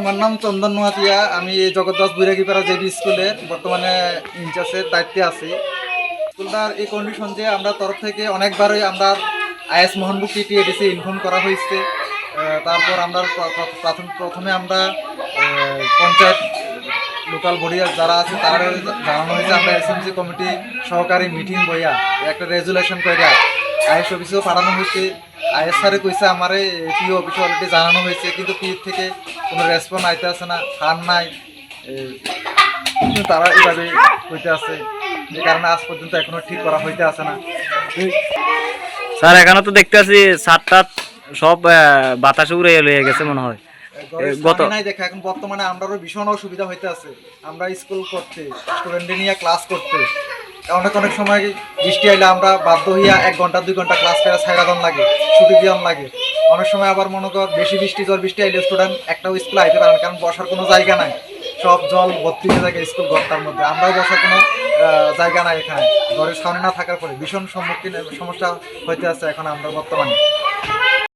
আমার নাম চন্দন নোয়াতিয়া। আমি জগৎদাস বৈরাগীপাড়া জেবি স্কুলের বর্তমানে ইনচার্জের দায়িত্বে আছি। স্কুলটার এই কন্ডিশন যে আমরা তরফ থেকে অনেকবারই আমরা আইএস মোহনবুক টিটিএডিসি ইনফর্ম করা হয়েছে। তারপর আমরা প্রথমে আমরা পঞ্চায়েত লোকাল বডি যারা আছে তারা জানানো হয়েছে। আমরা এসএমসি কমিটি সহকারী মিটিং বইয়া একটা রেজুলেশন করে আইএস অফিসেও পাঠানো হয়েছে। আইএস স্যারে কইছে আমারে পিও অফিসে অলরেডি জানানো হয়েছে, কিন্তু পি থেকে কোনো রেসপন্স আইতে আসে না, ফান নাই। তারা এইভাবে হইতে আছে, যে কারণে আজ পর্যন্ত এখনো ঠিক করা হইতে আসে না। স্যার এখানে তো দেখতে আছি ছাদটা সব বাতাসে উড়ে লয়ে গেছে মনে হয়। গত নাই দেখা এখন বর্তমানে আমরাও ভীষণ অসুবিধা হইতে আছে। আমরা স্কুল করতে স্টুডেন্টদের নিয়ে ক্লাস করতে অনেক সময় বৃষ্টি আইলে আমরা বাধ্য হইয়া 1 ঘন্টা 2 ঘন্টা ক্লাস করে ছাইরাদন লাগে, ছুটি দিয়ন লাগে। অনেক সময় আবার মনে কর বেশি বৃষ্টি আইলে স্টুডেন্ট একটাও স্কুলে আইতে পারে না, কারণ বসার কোনো জায়গা নাই, সব জল ভর্তি হয়ে থাকে স্কুল ঘরটার মধ্যে। আমরাও বসার কোনো জায়গা নাই এখানে, ঘরের সামনে না থাকার পরে ভীষণ সমস্যা হইতে আছে এখন আমরা বর্তমানে।